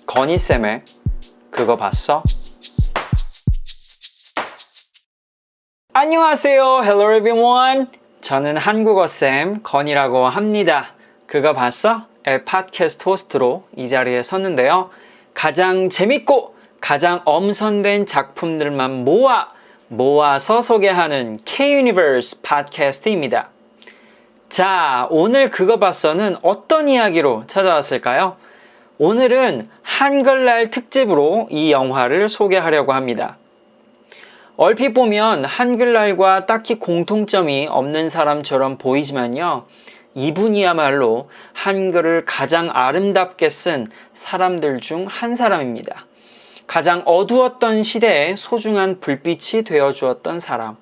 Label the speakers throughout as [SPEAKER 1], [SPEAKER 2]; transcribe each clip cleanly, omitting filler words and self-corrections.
[SPEAKER 1] 건희쌤의 그거 봤어? 안녕하세요. Hello everyone. 저는 한국어쌤 건이라고 합니다. 그거 봤어? 의 팟캐스트 호스트로 이 자리에 섰는데요. 가장 재밌고 가장 엄선된 작품들만 모아서 소개하는 K-Universe 팟캐스트입니다. 자, 오늘 그거 봤어는 어떤 이야기로 찾아왔을까요? 오늘은 한글날 특집으로 이 영화를 소개하려고 합니다. 얼핏 보면 한글날과 딱히 공통점이 없는 사람처럼 보이지만요. 이분이야말로 한글을 가장 아름답게 쓴 사람들 중 한 사람입니다. 가장 어두웠던 시대에 소중한 불빛이 되어주었던 사람.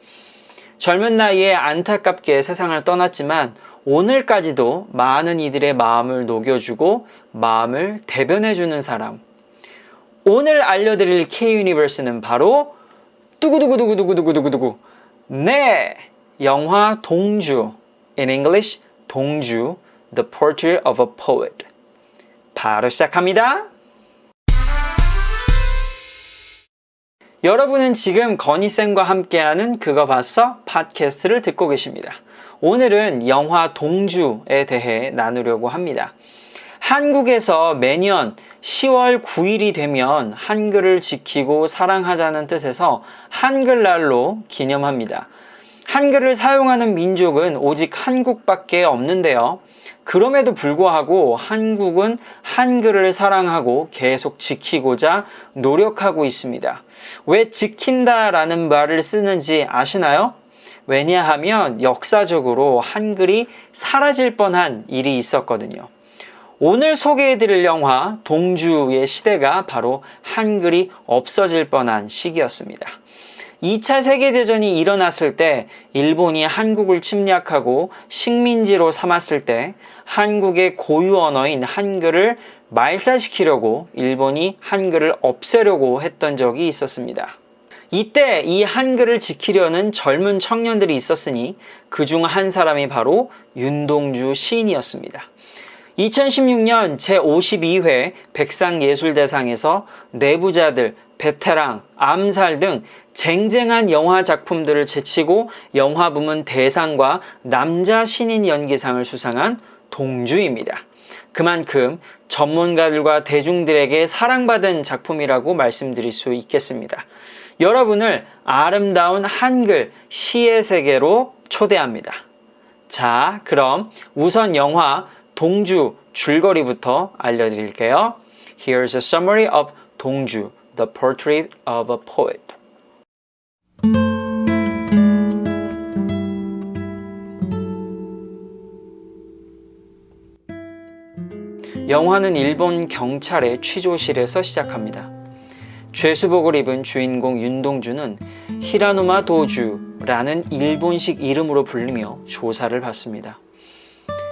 [SPEAKER 1] 젊은 나이에 안타깝게 세상을 떠났지만 오늘까지도 많은 이들의 마음을 녹여주고 마음을 대변해주는 사람. 오늘 알려드릴 K-Universe는 바로 두구두구두구두구두구두구 네! 영화 동주 In English, 동주 The Portrait of a Poet 바로 시작합니다. 여러분은 지금 건희쌤과 함께하는 그거 봤어? 팟캐스트를 듣고 계십니다. 오늘은 영화 동주에 대해 나누려고 합니다. 한국에서 매년 10월 9일이 되면 한글을 지키고 사랑하자는 뜻에서 한글날로 기념합니다. 한글을 사용하는 민족은 오직 한국밖에 없는데요. 그럼에도 불구하고 한국은 한글을 사랑하고 계속 지키고자 노력하고 있습니다. 왜 지킨다라는 말을 쓰는지 아시나요? 왜냐하면 역사적으로 한글이 사라질 뻔한 일이 있었거든요. 오늘 소개해드릴 영화 동주의 시대가 바로 한글이 없어질 뻔한 시기였습니다. 2차 세계대전이 일어났을 때 일본이 한국을 침략하고 식민지로 삼았을 때 한국의 고유 언어인 한글을 말살시키려고 일본이 한글을 없애려고 했던 적이 있었습니다. 이때 이 한글을 지키려는 젊은 청년들이 있었으니 그중 한 사람이 바로 윤동주 시인이었습니다. 2016년 제52회 백상예술대상에서 내부자들, 베테랑, 암살 등 쟁쟁한 영화 작품들을 제치고 영화 부문 대상과 남자 신인 연기상을 수상한 동주입니다. 그만큼 전문가들과 대중들에게 사랑받은 작품이라고 말씀드릴 수 있겠습니다. 여러분을 아름다운 한글 시의 세계로 초대합니다. 자, 그럼 우선 영화 동주 줄거리부터 알려드릴게요. Here's a summary of 동주, The Portrait of a Poet. 영화는 일본 경찰의 취조실에서 시작합니다. 죄수복을 입은 주인공 윤동주는 히라노마 도주라는 일본식 이름으로 불리며 조사를 받습니다.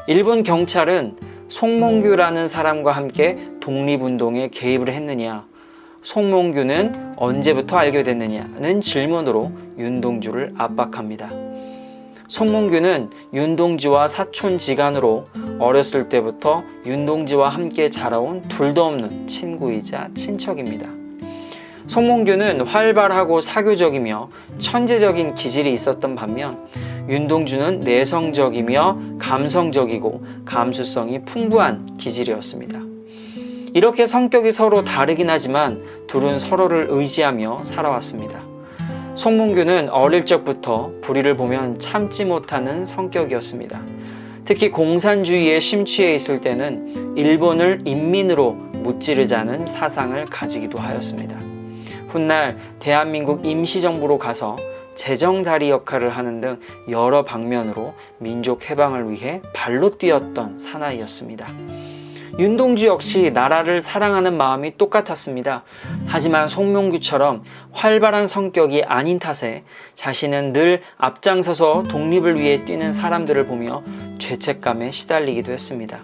[SPEAKER 1] 일본 경찰은 송몽규라는 사람과 함께 독립운동에 개입을 했느냐, 송몽규는 언제부터 알게 됐느냐는 질문으로 윤동주를 압박합니다. 송몽규는 윤동주와 사촌지간으로 어렸을 때부터 윤동주와 함께 자라온 둘도 없는 친구이자 친척입니다. 송몽규는 활발하고 사교적이며 천재적인 기질이 있었던 반면 윤동주는 내성적이며 감성적이고 감수성이 풍부한 기질이었습니다. 이렇게 성격이 서로 다르긴 하지만 둘은 서로를 의지하며 살아왔습니다. 송몽규는 어릴 적부터 불의를 보면 참지 못하는 성격이었습니다. 특히 공산주의에 심취해 있을 때는 일본을 인민으로 무찌르자는 사상을 가지기도 하였습니다. 훗날 대한민국 임시정부로 가서 재정다리 역할을 하는 등 여러 방면으로 민족 해방을 위해 발로 뛰었던 사나이였습니다. 윤동주 역시 나라를 사랑하는 마음이 똑같았습니다. 하지만 송몽규처럼 활발한 성격이 아닌 탓에 자신은 늘 앞장서서 독립을 위해 뛰는 사람들을 보며 죄책감에 시달리기도 했습니다.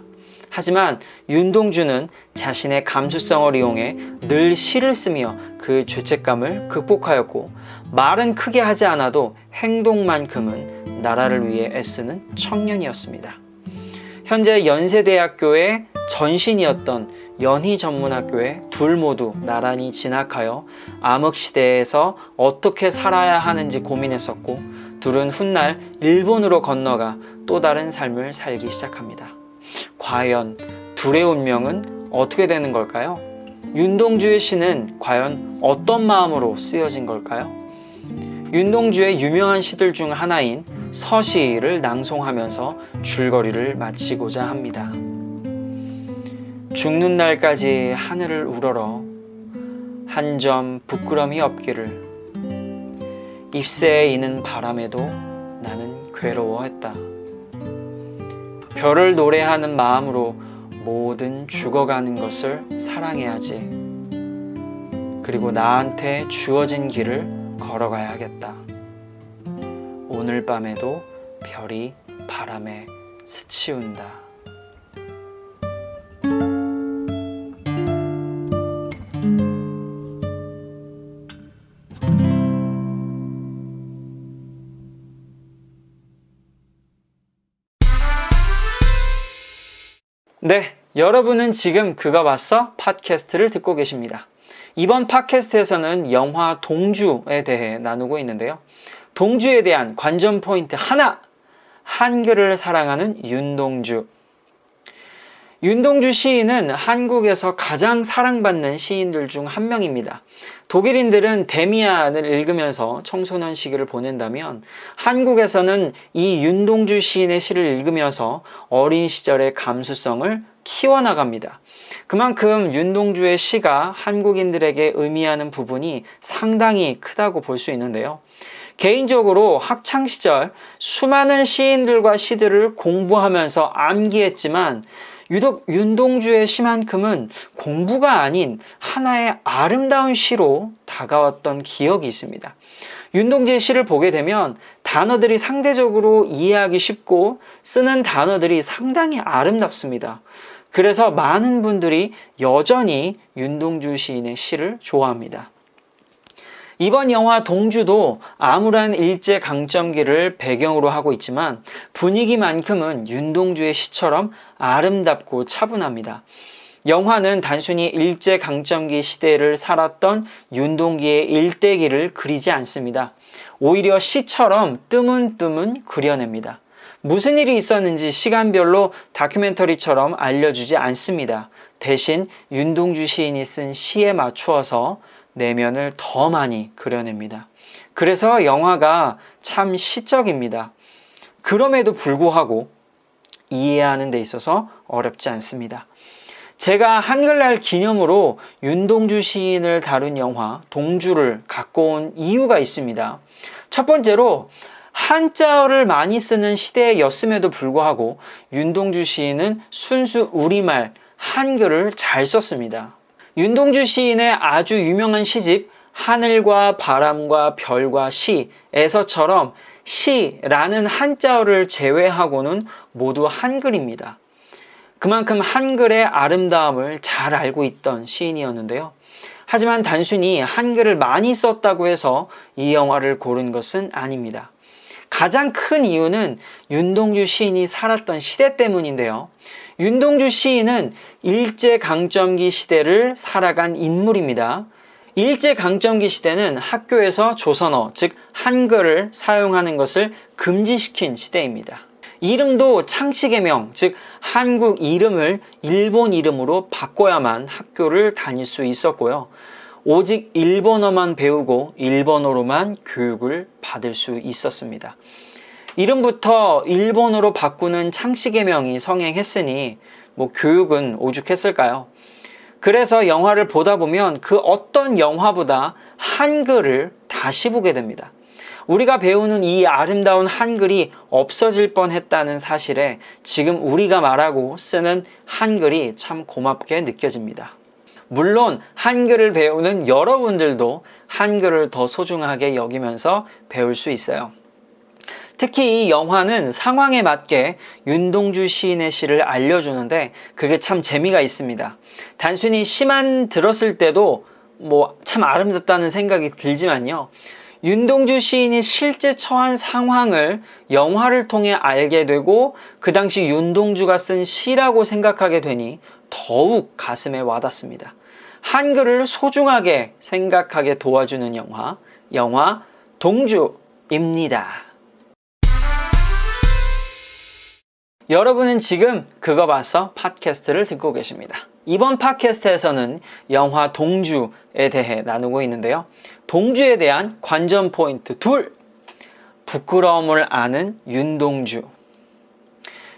[SPEAKER 1] 하지만 윤동주는 자신의 감수성을 이용해 늘 시를 쓰며 그 죄책감을 극복하였고, 말은 크게 하지 않아도 행동만큼은 나라를 위해 애쓰는 청년이었습니다. 현재 연세대학교의 전신이었던 연희전문학교에 둘 모두 나란히 진학하여 암흑시대에서 어떻게 살아야 하는지 고민했었고, 둘은 훗날 일본으로 건너가 또 다른 삶을 살기 시작합니다. 과연 둘의 운명은 어떻게 되는 걸까요? 윤동주의 시는 과연 어떤 마음으로 쓰여진 걸까요? 윤동주의 유명한 시들 중 하나인 서시를 낭송하면서 줄거리를 마치고자 합니다. 죽는 날까지 하늘을 우러러 한 점 부끄럼이 없기를, 잎새에 이는 바람에도 나는 괴로워했다. 별을 노래하는 마음으로 모든 죽어가는 것을 사랑해야지. 그리고 나한테 주어진 길을 걸어가야겠다. 오늘 밤에도 별이 바람에 스치운다. 네, 여러분은 지금 그가 왔어? 팟캐스트를 듣고 계십니다. 이번 팟캐스트에서는 영화 동주에 대해 나누고 있는데요. 동주에 대한 관전 포인트 하나! 한글을 사랑하는 윤동주. 윤동주 시인은 한국에서 가장 사랑받는 시인들 중 한 명입니다. 독일인들은 데미안을 읽으면서 청소년 시기를 보낸다면, 한국에서는 이 윤동주 시인의 시를 읽으면서 어린 시절의 감수성을 키워나갑니다. 그만큼 윤동주의 시가 한국인들에게 의미하는 부분이 상당히 크다고 볼 수 있는데요. 개인적으로 학창시절 수많은 시인들과 시들을 공부하면서 암기했지만, 유독 윤동주의 시만큼은 공부가 아닌 하나의 아름다운 시로 다가왔던 기억이 있습니다. 윤동주의 시를 보게 되면 단어들이 상대적으로 이해하기 쉽고 쓰는 단어들이 상당히 아름답습니다. 그래서 많은 분들이 여전히 윤동주 시인의 시를 좋아합니다. 이번 영화 동주도 암울한 일제강점기를 배경으로 하고 있지만 분위기만큼은 윤동주의 시처럼 아름답고 차분합니다. 영화는 단순히 일제강점기 시대를 살았던 윤동기의 일대기를 그리지 않습니다. 오히려 시처럼 뜨문뜨문 그려냅니다. 무슨 일이 있었는지 시간별로 다큐멘터리처럼 알려주지 않습니다. 대신 윤동주 시인이 쓴 시에 맞추어서 내면을 더 많이 그려냅니다. 그래서 영화가 참 시적입니다. 그럼에도 불구하고 이해하는 데 있어서 어렵지 않습니다. 제가 한글날 기념으로 윤동주 시인을 다룬 영화 동주를 갖고 온 이유가 있습니다. 첫 번째로 한자어를 많이 쓰는 시대였음에도 불구하고 윤동주 시인은 순수 우리말 한글을 잘 썼습니다. 윤동주 시인의 아주 유명한 시집 하늘과 바람과 별과 시에서처럼 시라는 한자어를 제외하고는 모두 한글입니다. 그만큼 한글의 아름다움을 잘 알고 있던 시인이었는데요. 하지만 단순히 한글을 많이 썼다고 해서 이 영화를 고른 것은 아닙니다. 가장 큰 이유는 윤동주 시인이 살았던 시대 때문인데요. 윤동주 시인은 일제강점기 시대를 살아간 인물입니다. 일제강점기 시대는 학교에서 조선어, 즉 한글을 사용하는 것을 금지시킨 시대입니다. 이름도 창씨개명, 즉 한국 이름을 일본 이름으로 바꿔야만 학교를 다닐 수 있었고요. 오직 일본어만 배우고 일본어로만 교육을 받을 수 있었습니다. 이름부터 일본어로 바꾸는 창씨개명이 성행했으니 교육은 오죽했을까요? 그래서 영화를 보다 보면 그 어떤 영화보다 한글을 다시 보게 됩니다. 우리가 배우는 이 아름다운 한글이 없어질 뻔했다는 사실에 지금 우리가 말하고 쓰는 한글이 참 고맙게 느껴집니다. 물론 한글을 배우는 여러분들도 한글을 더 소중하게 여기면서 배울 수 있어요. 특히 이 영화는 상황에 맞게 윤동주 시인의 시를 알려주는데 그게 참 재미가 있습니다. 단순히 시만 들었을 때도 참 아름답다는 생각이 들지만요. 윤동주 시인이 실제 처한 상황을 영화를 통해 알게 되고 그 당시 윤동주가 쓴 시라고 생각하게 되니 더욱 가슴에 와닿습니다. 한글을 소중하게 생각하게 도와주는 영화 동주입니다. 여러분은 지금 그거 봤어? 팟캐스트를 듣고 계십니다. 이번 팟캐스트에서는 영화 동주에 대해 나누고 있는데요. 동주에 대한 관전 포인트 2. 부끄러움을 아는 윤동주.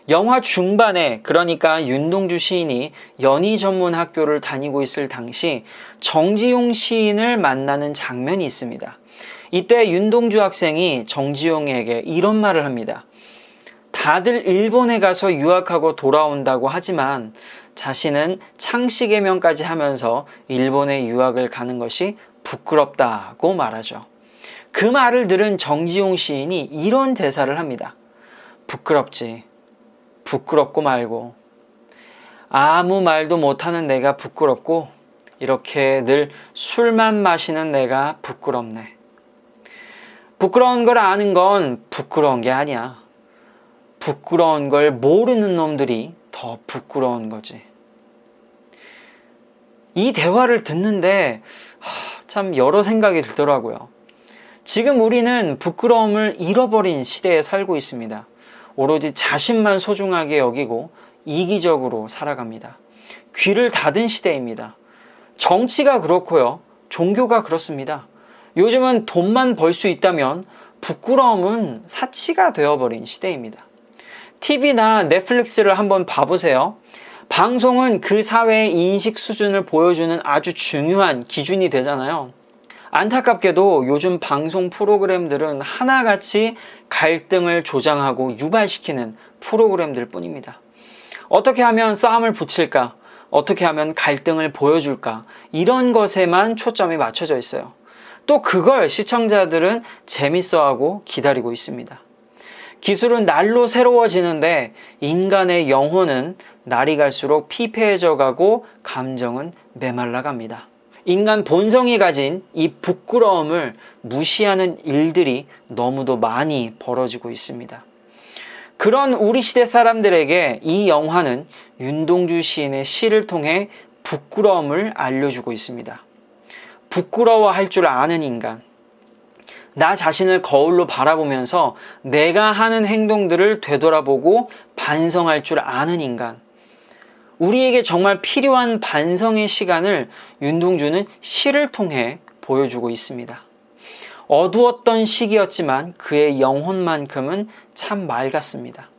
[SPEAKER 1] 영화 중반에, 그러니까 윤동주 시인이 연희 전문 학교를 다니고 있을 당시 정지용 시인을 만나는 장면이 있습니다. 이때 윤동주 학생이 정지용에게 이런 말을 합니다. 다들 일본에 가서 유학하고 돌아온다고 하지만 자신은 창씨개명까지 하면서 일본에 유학을 가는 것이 부끄럽다고 말하죠. 그 말을 들은 정지용 시인이 이런 대사를 합니다. 부끄럽지. 부끄럽고 말고. 아무 말도 못하는 내가 부끄럽고 이렇게 늘 술만 마시는 내가 부끄럽네. 부끄러운 걸 아는 건 부끄러운 게 아니야. 부끄러운 걸 모르는 놈들이 더 부끄러운 거지. 이 대화를 듣는데 참 여러 생각이 들더라고요. 지금 우리는 부끄러움을 잃어버린 시대에 살고 있습니다. 오로지 자신만 소중하게 여기고 이기적으로 살아갑니다. 귀를 닫은 시대입니다. 정치가 그렇고요. 종교가 그렇습니다. 요즘은 돈만 벌 수 있다면 부끄러움은 사치가 되어버린 시대입니다. TV나 넷플릭스를 한번 봐보세요. 방송은 그 사회의 인식 수준을 보여주는 아주 중요한 기준이 되잖아요. 안타깝게도 요즘 방송 프로그램들은 하나같이 갈등을 조장하고 유발시키는 프로그램들 뿐입니다. 어떻게 하면 싸움을 붙일까? 어떻게 하면 갈등을 보여줄까? 이런 것에만 초점이 맞춰져 있어요. 또 그걸 시청자들은 재밌어하고 기다리고 있습니다. 기술은 날로 새로워지는데 인간의 영혼은 날이 갈수록 피폐해져 가고 감정은 메말라 갑니다. 인간 본성이 가진 이 부끄러움을 무시하는 일들이 너무도 많이 벌어지고 있습니다. 그런 우리 시대 사람들에게 이 영화는 윤동주 시인의 시를 통해 부끄러움을 알려주고 있습니다. 부끄러워할 줄 아는 인간. 나 자신을 거울로 바라보면서 내가 하는 행동들을 되돌아보고 반성할 줄 아는 인간. 우리에게 정말 필요한 반성의 시간을 윤동주는 시를 통해 보여주고 있습니다. 어두웠던 시기였지만 그의 영혼만큼은 참 맑았습니다.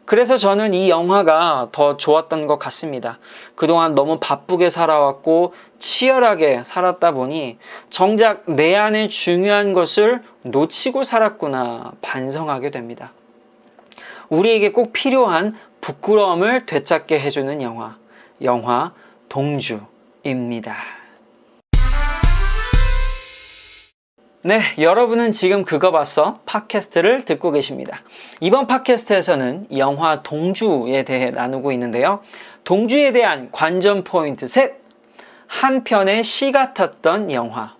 [SPEAKER 1] 그래서 저는 이 영화가 더 좋았던 것 같습니다. 그동안 너무 바쁘게 살아왔고 치열하게 살았다 보니 정작 내 안에 중요한 것을 놓치고 살았구나 반성하게 됩니다. 우리에게 꼭 필요한 부끄러움을 되찾게 해주는 영화 동주입니다. 네, 여러분은 지금 그거 봤어? 팟캐스트를 듣고 계십니다. 이번 팟캐스트에서는 영화 동주에 대해 나누고 있는데요. 동주에 대한 관전 포인트 3. 한 편의 시 같았던 영화.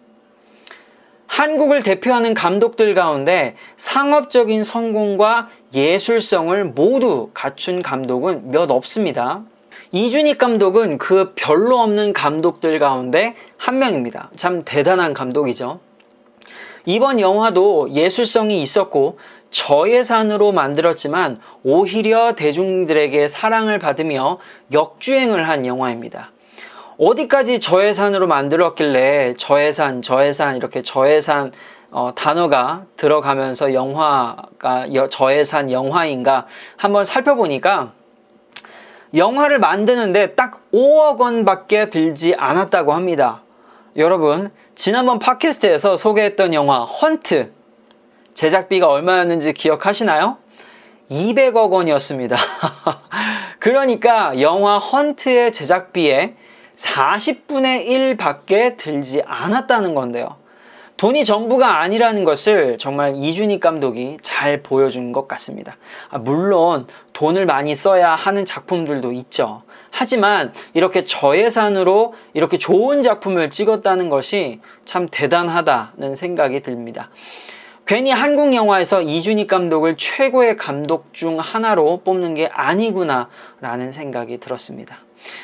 [SPEAKER 1] 한국을 대표하는 감독들 가운데 상업적인 성공과 예술성을 모두 갖춘 감독은 몇 없습니다. 이준익 감독은 그 별로 없는 감독들 가운데 한 명입니다. 참 대단한 감독이죠. 이번 영화도 예술성이 있었고 저예산으로 만들었지만 오히려 대중들에게 사랑을 받으며 역주행을 한 영화입니다. 어디까지 저예산으로 만들었길래 저예산 이렇게 저예산 단어가 들어가면서 영화가 저예산 영화인가 한번 살펴보니까 영화를 만드는데 딱 5억 원밖에 들지 않았다고 합니다. 여러분, 지난번 팟캐스트에서 소개했던 영화 헌트 제작비가 얼마였는지 기억하시나요? 200억 원이었습니다. 그러니까 영화 헌트의 제작비에 40분의 1밖에 들지 않았다는 건데요. 돈이 전부가 아니라는 것을 정말 이준익 감독이 잘 보여준 것 같습니다. 물론 돈을 많이 써야 하는 작품들도 있죠. 하지만 이렇게 저예산으로 이렇게 좋은 작품을 찍었다는 것이 참 대단하다는 생각이 듭니다. 괜히 한국 영화에서 이준익 감독을 최고의 감독 중 하나로 뽑는 게 아니구나 라는 생각이 들었습니다.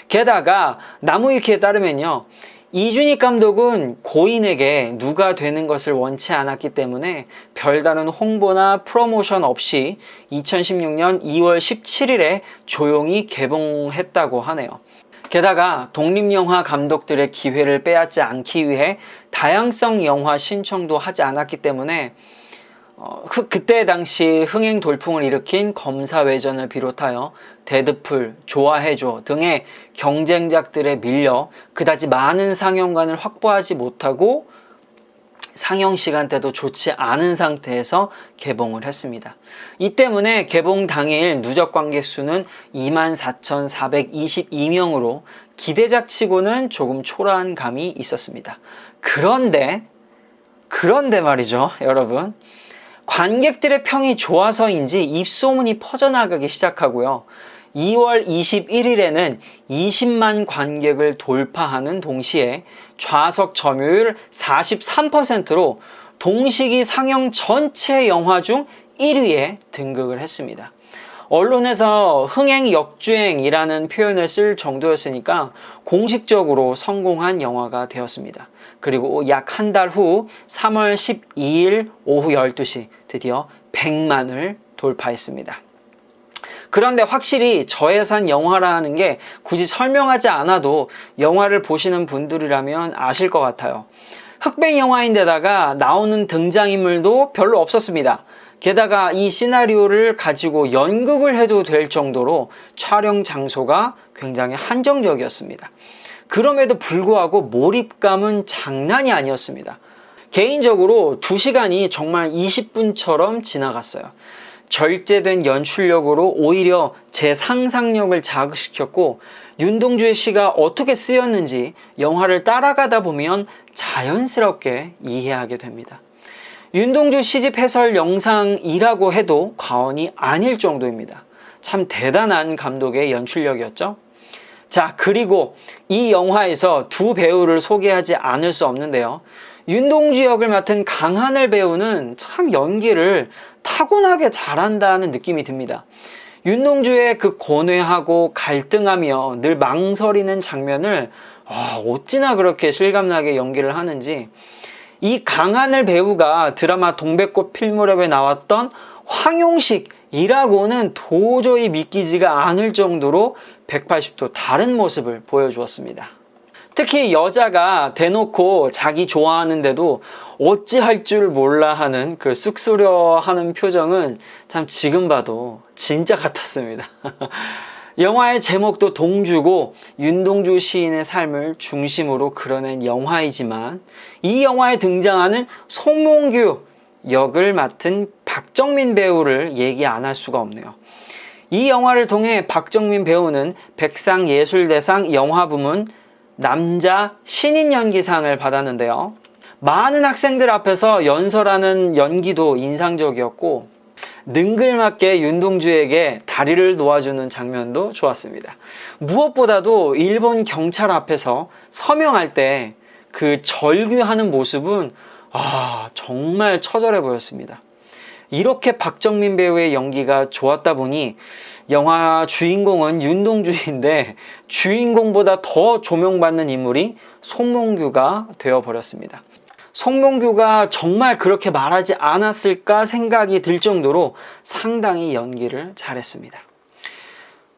[SPEAKER 1] 게다가 나무위키에 따르면요, 이준익 감독은 고인에게 누가 되는 것을 원치 않았기 때문에 별다른 홍보나 프로모션 없이 2016년 2월 17일에 조용히 개봉했다고 하네요. 게다가 독립영화 감독들의 기회를 빼앗지 않기 위해 다양성 영화 신청도 하지 않았기 때문에 그때 당시 흥행 돌풍을 일으킨 검사외전을 비롯하여 데드풀, 좋아해줘 등의 경쟁작들에 밀려 그다지 많은 상영관을 확보하지 못하고 상영 시간대도 좋지 않은 상태에서 개봉을 했습니다. 이 때문에 개봉 당일 누적 관객 수는 24,422명으로 기대작 치고는 조금 초라한 감이 있었습니다. 그런데 말이죠, 여러분. 관객들의 평이 좋아서인지 입소문이 퍼져나가기 시작하고요. 2월 21일에는 20만 관객을 돌파하는 동시에 좌석 점유율 43%로 동시기 상영 전체 영화 중 1위에 등극을 했습니다. 언론에서 흥행 역주행이라는 표현을 쓸 정도였으니까 공식적으로 성공한 영화가 되었습니다. 그리고 약 한 달 후 3월 12일 오후 12시 드디어 100만을 돌파했습니다. 그런데 확실히 저예산 영화라는 게 굳이 설명하지 않아도 영화를 보시는 분들이라면 아실 것 같아요. 흑백 영화인데다가 나오는 등장인물도 별로 없었습니다. 게다가 이 시나리오를 가지고 연극을 해도 될 정도로 촬영 장소가 굉장히 한정적이었습니다. 그럼에도 불구하고 몰입감은 장난이 아니었습니다. 개인적으로 2시간이 정말 20분처럼 지나갔어요. 절제된 연출력으로 오히려 제 상상력을 자극시켰고, 윤동주의 시가 어떻게 쓰였는지 영화를 따라가다 보면 자연스럽게 이해하게 됩니다. 윤동주 시집 해설 영상이라고 해도 과언이 아닐 정도입니다. 참 대단한 감독의 연출력이었죠. 자, 그리고 이 영화에서 두 배우를 소개하지 않을 수 없는데요. 윤동주 역을 맡은 강하늘 배우는 참 연기를 타고나게 잘한다는 느낌이 듭니다. 윤동주의 그 고뇌하고 갈등하며 늘 망설이는 장면을 어찌나 그렇게 실감나게 연기를 하는지, 이 강하늘 배우가 드라마 동백꽃 필무렵에 나왔던 황용식이라고는 도저히 믿기지가 않을 정도로 180도 다른 모습을 보여주었습니다. 특히 여자가 대놓고 자기 좋아하는데도 어찌할 줄 몰라 하는 그 쑥스러워 하는 표정은 참 지금 봐도 진짜 같았습니다. 영화의 제목도 동주고 윤동주 시인의 삶을 중심으로 그려낸 영화이지만, 이 영화에 등장하는 송몽규 역을 맡은 박정민 배우를 얘기 안 할 수가 없네요. 이 영화를 통해 박정민 배우는 백상예술대상 영화부문 남자 신인 연기상을 받았는데요. 많은 학생들 앞에서 연설하는 연기도 인상적이었고, 능글맞게 윤동주에게 다리를 놓아주는 장면도 좋았습니다. 무엇보다도 일본 경찰 앞에서 서명할 때 그 절규하는 모습은 정말 처절해 보였습니다. 이렇게 박정민 배우의 연기가 좋았다 보니 영화 주인공은 윤동주인데 주인공보다 더 조명받는 인물이 송몽규가 되어버렸습니다. 송몽규가 정말 그렇게 말하지 않았을까 생각이 들 정도로 상당히 연기를 잘했습니다.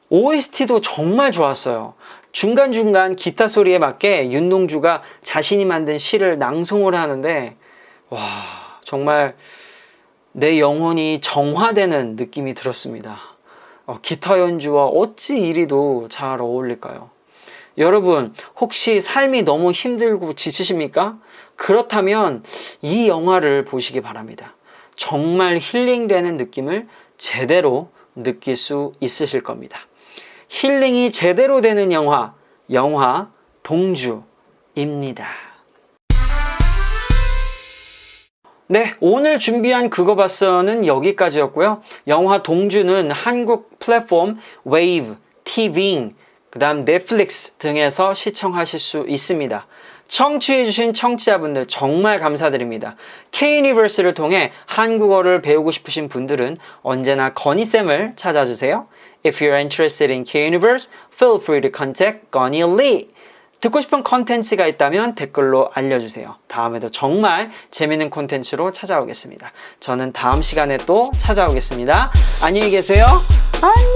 [SPEAKER 1] OST도 정말 좋았어요. 중간중간 기타 소리에 맞게 윤동주가 자신이 만든 시를 낭송을 하는데 정말 내 영혼이 정화되는 느낌이 들었습니다. 기타 연주와 어찌 이리도 잘 어울릴까요? 여러분, 혹시 삶이 너무 힘들고 지치십니까? 그렇다면 이 영화를 보시기 바랍니다. 정말 힐링되는 느낌을 제대로 느낄 수 있으실 겁니다. 힐링이 제대로 되는 영화 동주입니다. 네, 오늘 준비한 그거 봤어는 여기까지였고요. 영화 동주는 한국 플랫폼 웨이브, 티빙, 그 다음 넷플릭스 등에서 시청하실 수 있습니다. 청취해주신 청취자분들 정말 감사드립니다. K-유니버스를 통해 한국어를 배우고 싶으신 분들은 언제나 건희쌤을 찾아주세요. If you're interested in K-Universe, feel free to contact Connie Lee. 듣고 싶은 콘텐츠가 있다면 댓글로 알려주세요. 다음에도 정말 재밌는 콘텐츠로 찾아오겠습니다. 저는 다음 시간에 또 찾아오겠습니다. 안녕히 계세요. 안녕!